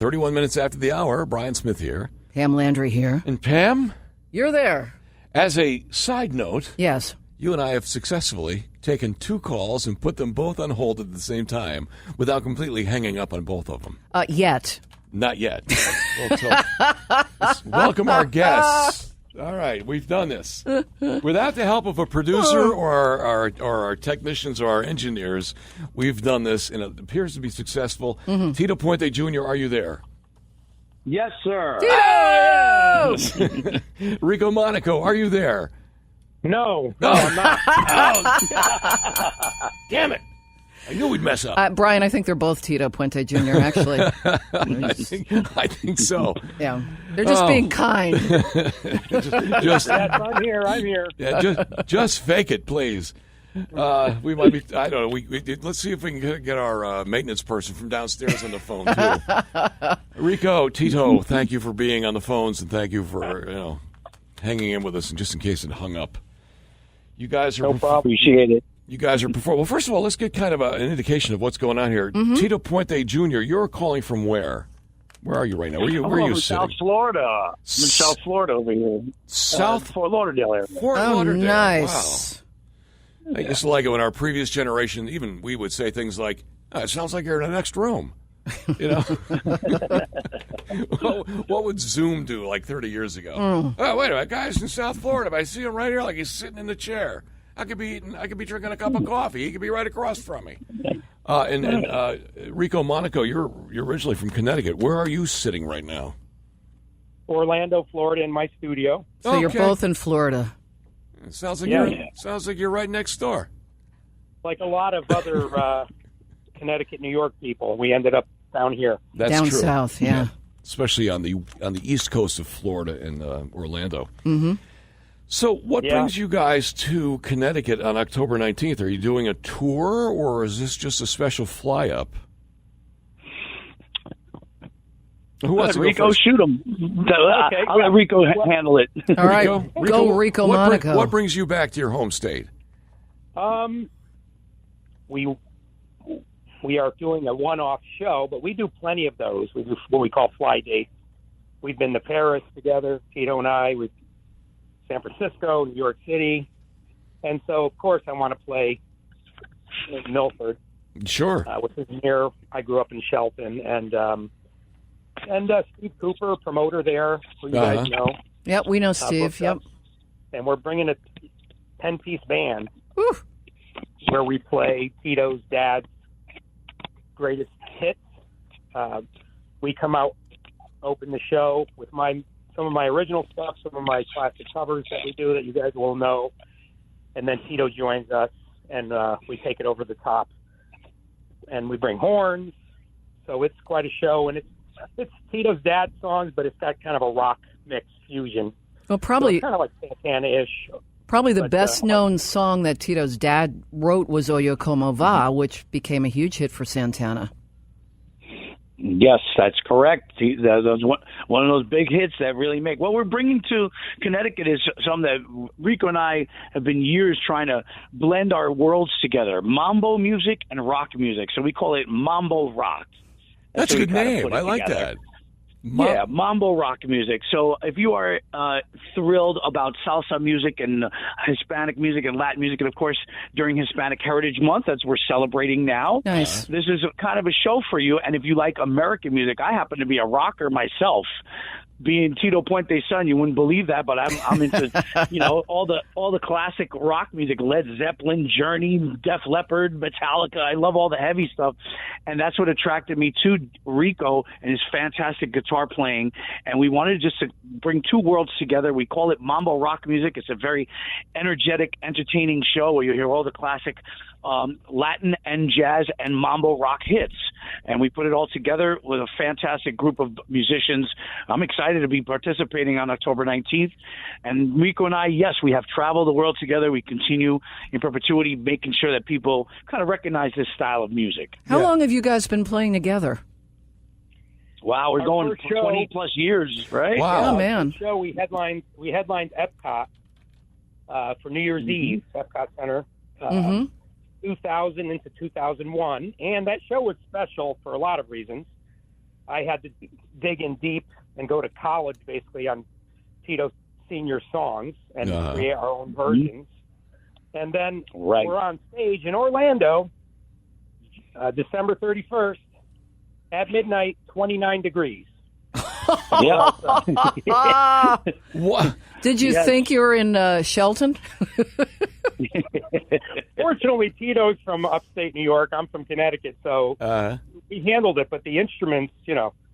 31 minutes after the hour, Brian Smith here. Pam Landry here. And Pam, You're there. as a side note, Yes. you and I have successfully taken 2 calls and put them both on hold at the same time without completely hanging up on both of them. Yet. Not yet. Let's welcome our guests. All right, we've done this. Without the help of a producer or our technicians or our engineers, we've done this, and it appears to be successful. Tito Puente Jr., are you there? Yes, sir. Tito! Rico Monaco, are you there? No, I'm not. Damn it. I knew we'd mess up. Brian, I think they're both Tito Puente Jr., actually. I think so. Yeah. They're just being kind. Just, Yes, I'm here. yeah, just fake it, please. We might be, I don't know. Let's see if we can get our maintenance person from downstairs on the phone, too. Rico, Tito, thank you for being on the phones, and thank you for, hanging in with us, and just in case it hung up. You guys are... No problem. Appreciate it. You guys are performing. Well, first of all, let's get kind of an indication of what's going on here. Tito Puente Jr., you're calling from where? Where are you right now? Where are you sitting? South Florida. I'm in South Florida over here. Fort Lauderdale area. Fort Lauderdale. Nice. Wow. I used to like it when our previous generation, even we would say things like, it sounds like you're in the next room. What would Zoom do like 30 years ago? Oh, wait a minute, guy's in South Florida, but I see him right here like he's sitting in the chair. I could be drinking a cup of coffee. He could be right across from me. And Rico Monaco, you're originally from Connecticut. Where are you sitting right now? Orlando, Florida, in my studio. So you're both in Florida. It sounds like you're right next door. Like a lot of other Connecticut, New York people, we ended up down here. That's Down true. south, yeah. Especially on the east coast of Florida and Orlando. Mm-hmm. So what brings you guys to Connecticut on October 19th? Are you doing a tour, or is this just a special fly-up? Who wants to go Rico, first? shoot him. Okay, I'll let Rico handle it. All right. Go Rico Monaco. What brings you back to your home state? We are doing a one-off show, but we do plenty of those. We do what we call fly dates. We've been to Paris together, Tito and I. We've San Francisco, New York City, and so of course I want to play in Milford. Sure. Which is near. I grew up in Shelton, and Steve Cooper, promoter there, who you guys know. Yep, we know Steve. Yep. And we're bringing a 10-piece band Woo. where we play Tito's dad's greatest hits. We come out, open the show with some of my original stuff, some of my classic covers that we do that you guys will know, and then Tito joins us, and we take it over the top, and we bring horns, so it's quite a show, and it's Tito's dad's songs, but it's got kind of a rock mix fusion. Well, probably so kind of like Santana-ish. Probably the best-known song that Tito's dad wrote was Oye Como Va, which became a huge hit for Santana. Yes, that's correct. That was one of those big hits that really make. What we're bringing to Connecticut is something that Rico and I have been years trying to blend our worlds together, mambo music and rock music. So we call it Mambo Rock. That's a good name. I like that. Mambo rock music. So if you are thrilled about salsa music and Hispanic music and Latin music, and of course during Hispanic Heritage Month, as we're celebrating now, nice. This is kind of a show for you. And if you like American music, I happen to be a rocker myself. Being Tito Puente's son, you wouldn't believe that, but I'm into all the classic rock music: Led Zeppelin, Journey, Def Leppard, Metallica. I love all the heavy stuff, and that's what attracted me to Rico and his fantastic guitar playing. And we wanted just to bring two worlds together. We call it Mambo Rock Music. It's a very energetic, entertaining show where you hear all the classic Latin and jazz and mambo rock hits, and we put it all together with a fantastic group of musicians. I'm excited to be participating on October 19th, and Rico and I, yes, we have traveled the world together. We continue in perpetuity making sure that people kind of recognize this style of music. How long have you guys been playing together? Wow, we're going for 20 plus years, right? Wow. Oh, man. Show we headlined Epcot for New Year's Eve, Epcot Center. 2000 into 2001, and that show was special for a lot of reasons. I had to dig in deep and go to college basically on Tito Senior songs and create our own versions. And then we're on stage in Orlando, December 31st at midnight, 29 degrees. What? Did you think you were in Shelton? Fortunately, Tito's from upstate New York. I'm from Connecticut, so we handled it. But the instruments,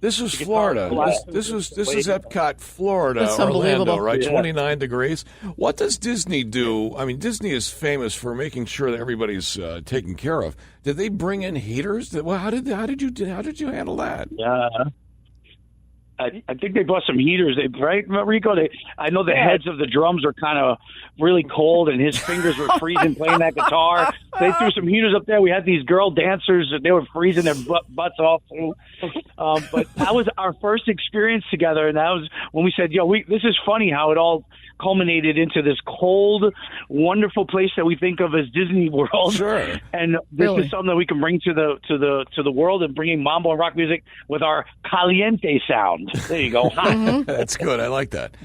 This was Florida. This is Epcot, Florida, That's Orlando, unbelievable. right? Yeah. 29 degrees. What does Disney do? I mean, Disney is famous for making sure that everybody's taken care of. Did they bring in heaters? Well, how did you handle that? Yeah. I think they bought some heaters, right, Rico? I know the heads of the drums are kind of really cold, and his fingers were freezing playing that guitar. They threw some heaters up there. We had these girl dancers, and they were freezing their butts off. But that was our first experience together, and that was when we said, this is funny how it all culminated into this cold, wonderful place that we think of as Disney World. Sure. And this is something that we can bring to the world, and bringing mambo and rock music with our caliente sound. There you go. That's good. I like that.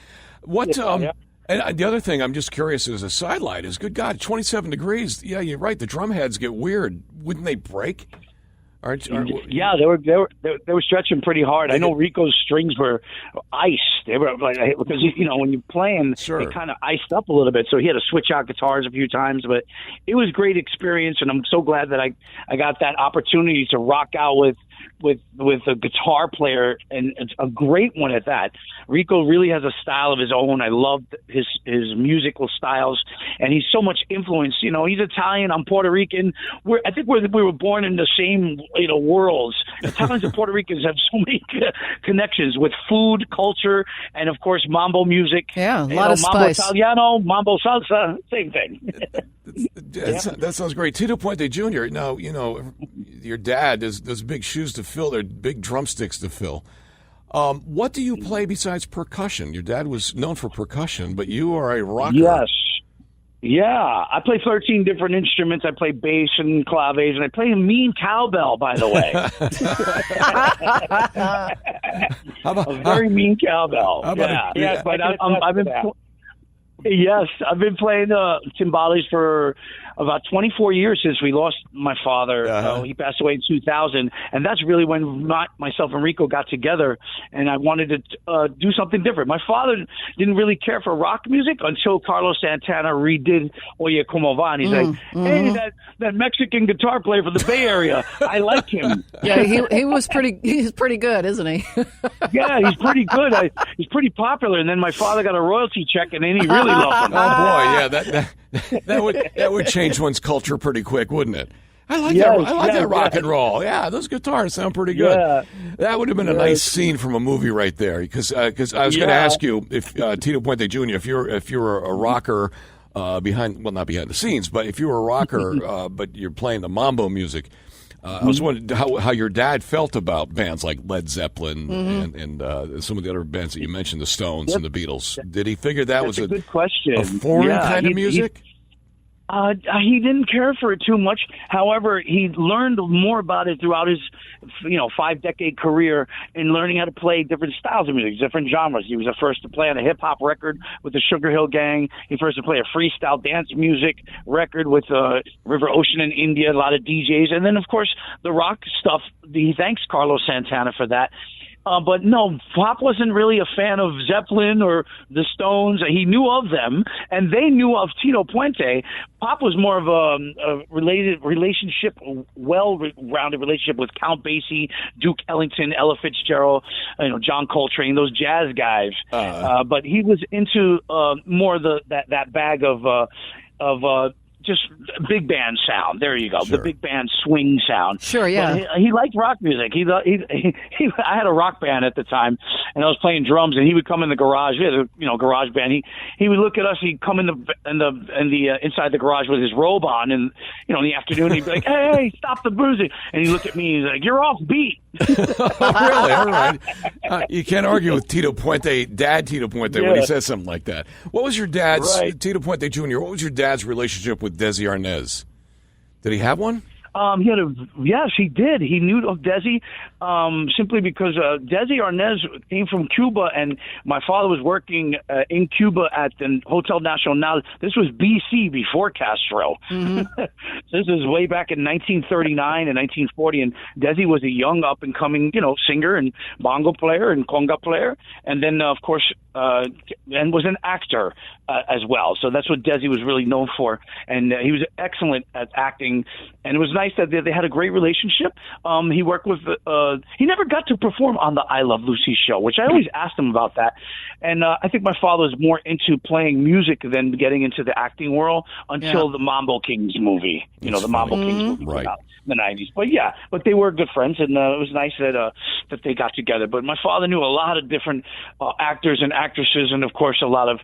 What? And the other thing I'm just curious as a sidelight is, good God, 27 degrees. Yeah, you're right. The drum heads get weird. Wouldn't they break? Yeah, they were stretching pretty hard. I know Rico's strings were iced. They were like, because when you're playing, it kind of iced up a little bit. So he had to switch out guitars a few times. But it was a great experience, and I'm so glad that I got that opportunity to rock out with a guitar player, and it's a great one at that. Rico really has a style of his own. I love his musical styles, and he's so much influenced. He's Italian. I'm Puerto Rican. I think we were born in the same worlds. Italians and Puerto Ricans have so many connections with food, culture, and of course mambo music. Yeah, a lot of mambo spice. Italiano, mambo salsa, same thing. That sounds great. Tito Puente Jr. Now, your dad, there's big shoes to fill. There are big drumsticks to fill. What do you play besides percussion? Your dad was known for percussion, but you are a rocker. Yes. Yeah, I play 13 different instruments. I play bass and claves, and I play a mean cowbell, by the way. A very mean cowbell. Yes, but I've been playing timbales for about 24 years since we lost my father. He passed away in 2000, and that's really when myself and Rico got together, and I wanted to do something different. My father didn't really care for rock music until Carlos Santana redid Oye Como Va, and he's like, hey, that Mexican guitar player from the Bay Area, I like him. Yeah, he's pretty good, isn't he? Yeah, he's pretty good. He's pretty popular, and then my father got a royalty check, and then he really loved him. Oh boy, yeah, that would change one's culture pretty quick, wouldn't it? I like that rock and roll. Yeah, those guitars sound pretty good. Yeah. That would have been a nice scene from a movie right there. Because I was going to ask you if Tito Puente Jr. if you're a rocker not behind the scenes, but if you were a rocker but you're playing the mambo music. I was wondering how your dad felt about bands like Led Zeppelin and some of the other bands that you mentioned, the Stones and the Beatles. Did he figure that was a good question. A foreign kind of music? He didn't care for it too much. However, he learned more about it throughout his, 5-decade career in learning how to play different styles of music, different genres. He was the first to play on a hip hop record with the Sugar Hill Gang. He first to play a freestyle dance music record with River Ocean in India, a lot of DJs, and then of course the rock stuff. He thanks Carlos Santana for that. But no, Pop wasn't really a fan of Zeppelin or the Stones. He knew of them, and they knew of Tito Puente. Pop was more of a well-rounded relationship with Count Basie, Duke Ellington, Ella Fitzgerald, John Coltrane, those jazz guys. But he was into more that bag of just big band sound. There you go. Sure. The big band swing sound. Sure, yeah. But he liked rock music. I had a rock band at the time, and I was playing drums, and he would come in the garage. We had a garage band. He would look at us. He'd come in the inside the garage with his robe on, and in the afternoon he'd be like, "Hey, stop the boozing!" And he'd look at me. He's like, "You're off beat." Really? All right. You can't argue with Tito Puente, Dad Tito Puente, when he says something like that. What was your dad's Tito Puente Jr.? What was your dad's relationship with Desi Arnaz? Did he have one? Yes, he did. He knew of Desi simply because Desi Arnaz came from Cuba, and my father was working in Cuba at the Hotel Nacional. This was BC, before Castro. Mm-hmm. This is way back in 1939 and 1940, and Desi was a young up-and-coming, singer and bongo player and conga player, and then, of course, and was an actor as well. So that's what Desi was really known for, and he was excellent at acting, and it was nice that they had a great relationship. He worked with, he never got to perform on the I Love Lucy show, which I always asked him about that. And I think my father was more into playing music than getting into the acting world until the Mambo Kings movie, the Mambo Kings movie came out in the 90s. But they were good friends, and it was nice that they got together. But my father knew a lot of different actors and actresses, and of course a lot of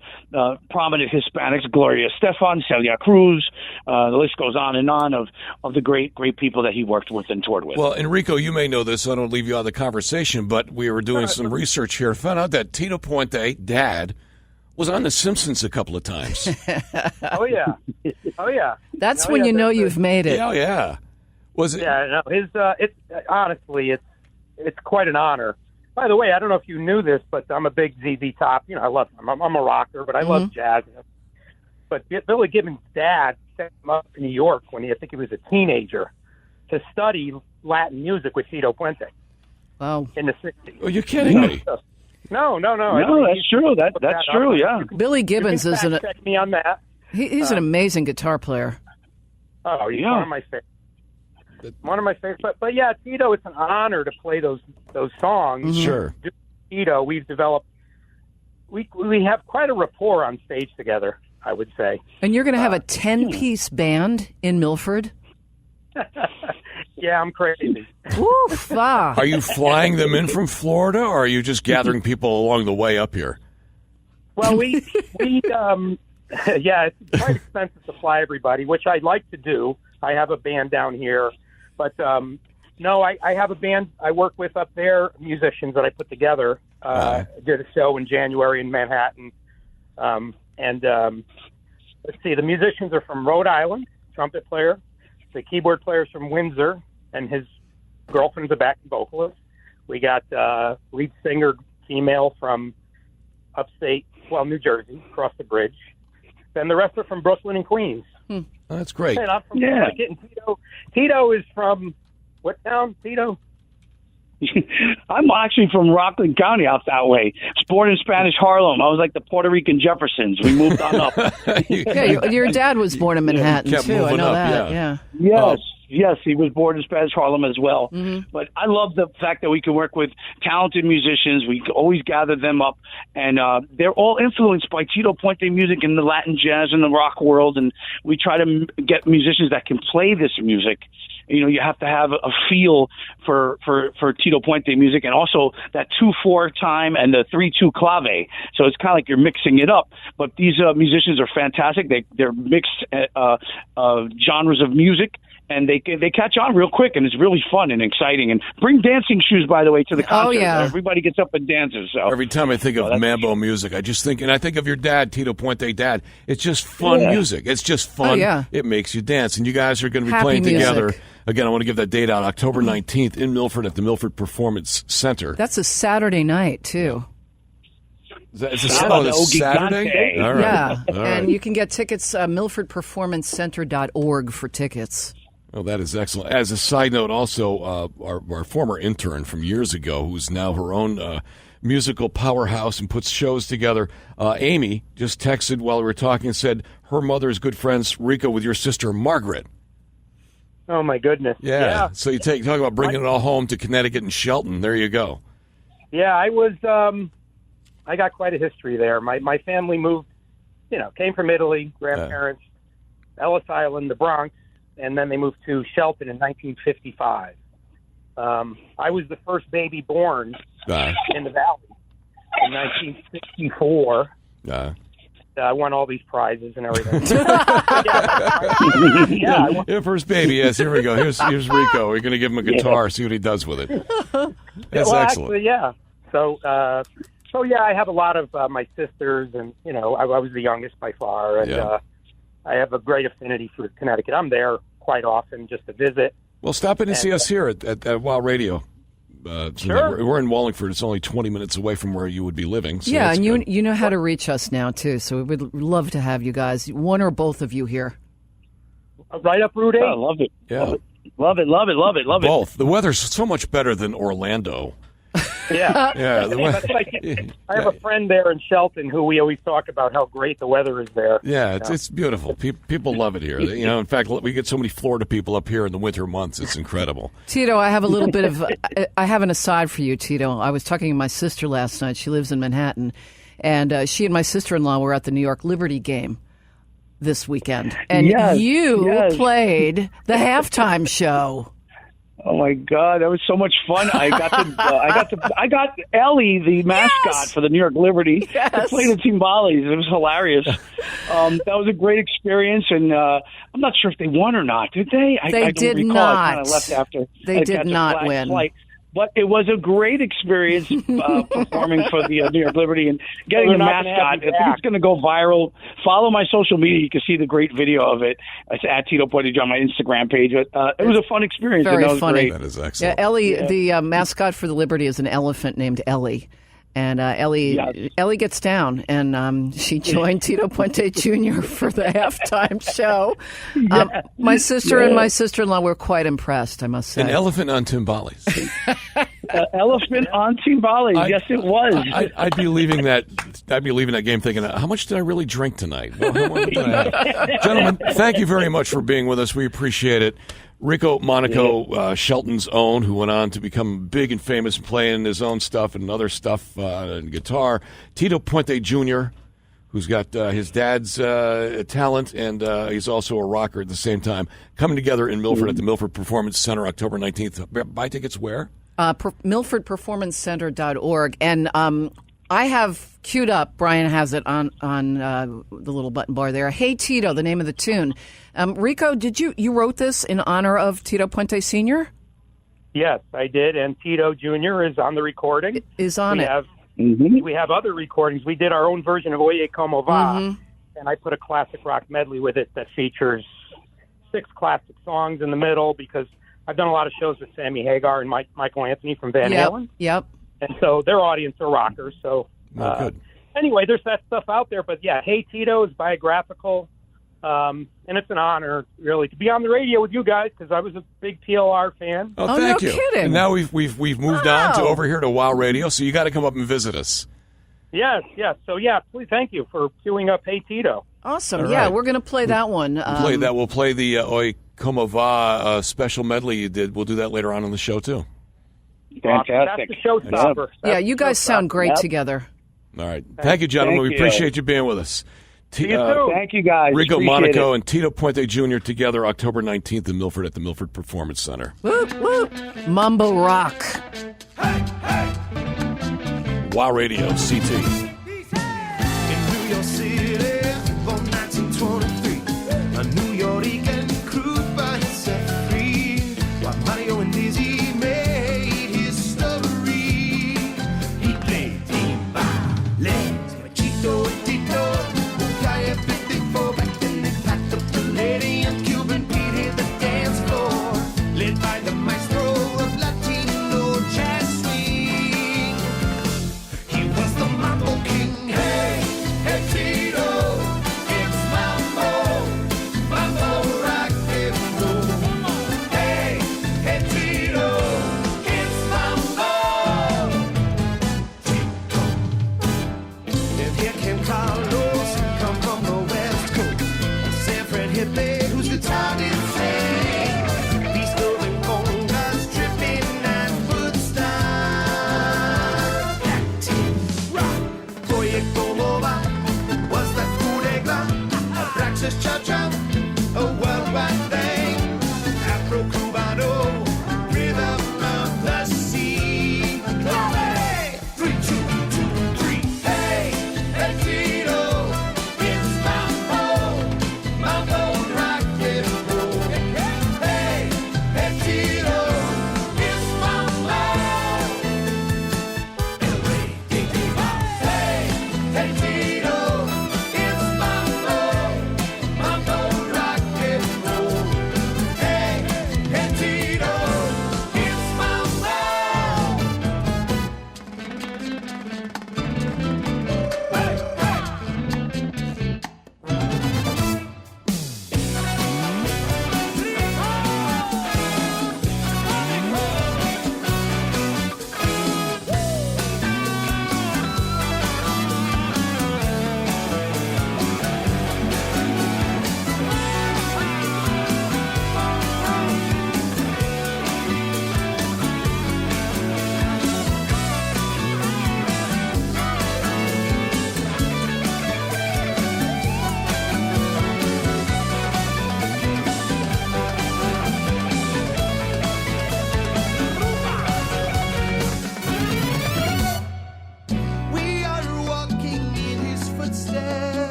prominent Hispanics, Gloria Estefan, Celia Cruz, the list goes on of the great people that he worked with and toured with. Well, Enrico, you may know this, so I don't leave you out of the conversation, but we were doing some research here, found out that Tito Puente, Dad, was on The Simpsons a couple of times. Oh, yeah. That's when you know you've made it. Oh, yeah. Was it? Yeah, no, it's honestly, it's quite an honor. By the way, I don't know if you knew this, but I'm a big ZZ Top. I love him. I'm a rocker, but I love jazz. But Billy Gibbons' dad sent him up to New York when I think he was a teenager to study Latin music with Tito Puente. Wow. In the 60s. Oh, you're kidding me. No. No, that's true. That's true, yeah. Billy Gibbons is check me on that. He's an amazing guitar player. Oh, he's one of my favorites. One of my favorites. But yeah, Tito, it's an honor to play those songs. Mm-hmm. Sure. Tito, we've developed, we have quite a rapport on stage together, I would say. And you're going to have a 10-piece band in Milford? Yeah, I'm crazy. Oof, Are you flying them in from Florida, or are you just gathering people along the way up here? Well, we yeah, it's quite expensive to fly everybody, which I like to do. I have a band down here, but no, I have a band I work with up there, musicians that I put together. Did a show in January in Manhattan, and let's see, the musicians are from Rhode Island, trumpet player. The keyboard player's from Windsor, and his girlfriend's a backing vocalist. We got lead singer, female from upstate, New Jersey, across the bridge. Then the rest are from Brooklyn and Queens. Oh, that's great. And I'm from Connecticut, and Tito is from what town, Tito? I'm actually from Rockland County out that way. I was born in Spanish Harlem. I was like the Puerto Rican Jeffersons. We moved on up. Yeah, your dad was born in Manhattan, too. I know up, that, yeah. Yes, he was born in Spanish Harlem as well. Mm-hmm. But I love the fact that we can work with talented musicians. We always gather them up, and they're all influenced by Tito Puente music in the Latin jazz and the rock world, and we try to get musicians that can play this music. You have to have a feel for Tito Puente music, and also that 2/4 time and the 3/2 clave. So it's kind of like you're mixing it up. But these musicians are fantastic. They're mixed genres of music, and they catch on real quick, and it's really fun and exciting. And bring dancing shoes, by the way, to the concert. Oh, yeah. Everybody gets up and dances. So every time I think of mambo music, I think of your dad, Tito Puente dad. It's just fun music. It's just fun. Oh, yeah. It makes you dance, and you guys are going to be Happy playing music. together. Again, I want to give that date out, October 19th in Milford at the Milford Performance Center. That's a Saturday night, too. It's a Saturday? All right. Yeah, All right. and you can get tickets, milfordperformancecenter.org for tickets. Oh, that is excellent. As a side note, also, our former intern from years ago, who's now her own musical powerhouse and puts shows together, Amy, just texted while we were talking and said her mother is good friends, Rico, with your sister, Margaret. Oh, my goodness. Yeah. So you talk about bringing it all home to Connecticut and Shelton. There you go. Yeah, I got quite a history there. My family moved, came from Italy, grandparents, Ellis Island, the Bronx, and then they moved to Shelton in 1955. I was the first baby born in the Valley in 1964. I won all these prizes and everything. First baby, yes, here we go. Here's Rico. We're going to give him a guitar, see what he does with it. That's excellent. Actually, yeah. So I have a lot of my sisters, and, I was the youngest by far, and I have a great affinity for Connecticut. I'm there quite often just to visit. Well, stop in and see us here at WOW Radio. Sure. We're in Wallingford. It's only 20 minutes away from where you would be living. So yeah, and good. you know how to reach us now, too, so we would love to have you guys, one or both of you here. Right up Route 8. I love it. Yeah. Love it. Both. The weather's so much better than Orlando. Yeah. Yeah. I have a friend there in Shelton who we always talk about how great the weather is there. Yeah, it's beautiful. People love it here. In fact, we get so many Florida people up here in the winter months. It's incredible. Tito, I have a little bit of, I have an aside for you, Tito. I was talking to my sister last night. She lives in Manhattan, and she and my sister-in-law were at the New York Liberty game this weekend, and you played the halftime show. Oh my God, that was so much fun! I got Ellie, the mascot for the New York Liberty, to play the timbales. It was hilarious. That was a great experience, and I'm not sure if they won or not. Did they? They I don't did recall. not. I kind of left after. They did not win. Flight. But it was a great experience performing for the New York Liberty and getting the mascot. I think it's going to go viral. Follow my social media. You can see the great video of it. It's at Tito Puente on my Instagram page. It was a fun experience. Very funny. That is excellent. Yeah, Ellie, the mascot for the Liberty is an elephant named Ellie. And Ellie gets down, and she joined Tito Puente Jr. for the halftime show. My sister and my sister-in-law were quite impressed, I must say. An elephant on timbales. Elephant on timbales. Yes, it was. I'd be leaving that. I'd be leaving that game thinking, how much did I really drink tonight? Well, what did I have? Gentlemen, thank you very much for being with us. We appreciate it. Rico Monaco, Shelton's own, who went on to become big and famous playing his own stuff and other stuff and guitar. Tito Puente Jr., who's got his dad's talent, and he's also a rocker at the same time. Coming together in Milford at the Milford Performance Center, October 19th. Buy tickets where? MilfordPerformanceCenter.org. And I have queued up, Brian has it on the little button bar there, Hey Tito, the name of the tune. Rico, you wrote this in honor of Tito Puente Sr.? Yes, I did, and Tito Jr. is on the recording. Is on it. We have other recordings. We did our own version of Oye Como Va, and I put a classic rock medley with it that features 6 classic songs in the middle because I've done a lot of shows with Sammy Hagar and Michael Anthony from Van Halen. Yep. And so their audience are rockers. So good. Anyway, there's that stuff out there. But yeah, Hey Tito is biographical, and it's an honor really to be on the radio with you guys because I was a big PLR fan. Oh, thank no you. kidding. And now we've moved on to over here to WOW Radio, so you got to come up and visit us. Yes. So yeah, please thank you for queuing up Hey Tito. Awesome. All Yeah, right. we're going to play that one. We'll play the Oye Como Va special medley you did. We'll do that later on in the show too. Fantastic. That's the showstopper. Yeah, you guys sound great together. All right. Thank you, gentlemen. We appreciate you being with us. You too. Thank you, guys. Rico Appreciate Monaco it. and Tito Puente Jr. together October 19th in Milford at the Milford Performance Center. Whoop, whoop. Mambo rock. WOW Radio, CT. In New York City, born 1923, a New Yorker crude by himself free. While Mario and Dizzy made history, he played timbales, Chito and Tito, Calle 54. Back then they packed up the lady and Cuban Pete hit the dance floor, led by the maestro of Latino jazz swing. He was the mambo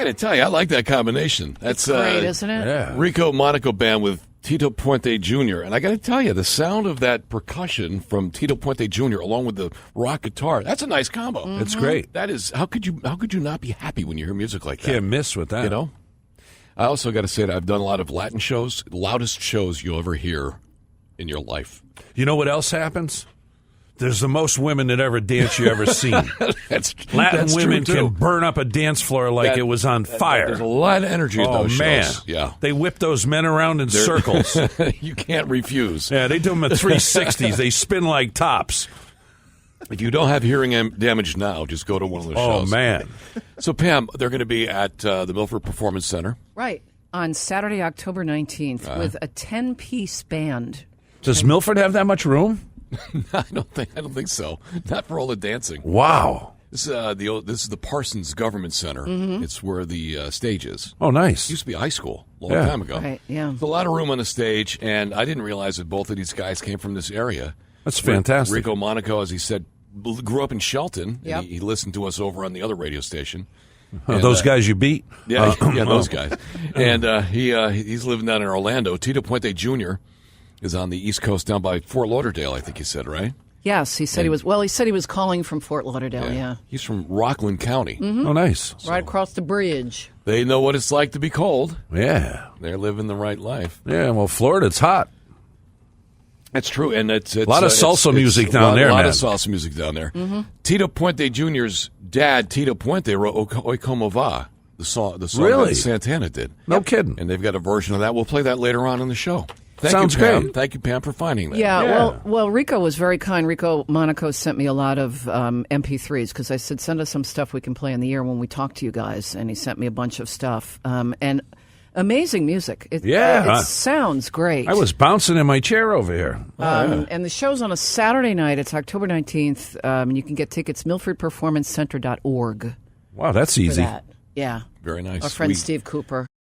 got to tell you, I like that combination. That's Great, isn't it? Yeah. Rico Monaco Band with Tito Puente Jr. And I got to tell you, the sound of that percussion from Tito Puente Jr. along with the rock guitar, that's a nice combo. It's great. That is, how could you not be happy when you hear music like that? Can't miss with that. You know? I also got to say that I've done a lot of Latin shows, loudest shows you'll ever hear in your life. You know what else happens? There's the most women that ever dance you ever seen. Latin women true, too. can burn up a dance floor like it was on fire. There's a lot of energy in those man. shows. Yeah. They whip those men around in circles. You can't refuse. Yeah, they do them at 360s. They spin like tops. If you don't have hearing damage now, just go to one of those shows. Oh, man. So, Pam, they're going to be at the Milford Performance Center. Right. On Saturday, October 19th, with a 10-piece band. Does Milford have that much room? I don't think so. Not for all the dancing. Wow. This is the Parsons Government Center. It's where the stage is. Oh, nice. It used to be a high school a long time ago. Right, yeah. There's a lot of room on the stage, and I didn't realize that both of these guys came from this area. That's fantastic. Rico Monaco, as he said, grew up in Shelton. Yep. And he listened to us over on the other radio station. Those guys you beat? Yeah, those guys. And he's living down in Orlando. Tito Puente Jr. is on the East Coast down by Fort Lauderdale, I think he said, right? Yes, he said he was. Well, he said he was calling from Fort Lauderdale, yeah. He's from Rockland County. Oh, nice. Right across the bridge. They know what it's like to be cold. Yeah. They're living the right life. Yeah, well, Florida's hot. That's true, and it's a lot of salsa music down there, A lot man. of salsa music down there. Tito Puente Jr.'s dad, Tito Puente, wrote "Oi Como Va," the song Really? that Santana did. No kidding. And they've got a version of that. We'll play that later on in the show. Sounds you, Pam. great. Thank you, Pam, for finding that. Yeah. Well, Rico was very kind. Rico Monaco sent me a lot of MP3s because I said, send us some stuff we can play in the air when we talk to you guys. And he sent me a bunch of stuff. And amazing music. It sounds great. I was bouncing in my chair over here. And the show's on a Saturday night. It's October 19th. And you can get tickets, milfordperformancecenter.org. Wow, that's For easy. that. Yeah. Very nice. Our friend We- Steve Cooper.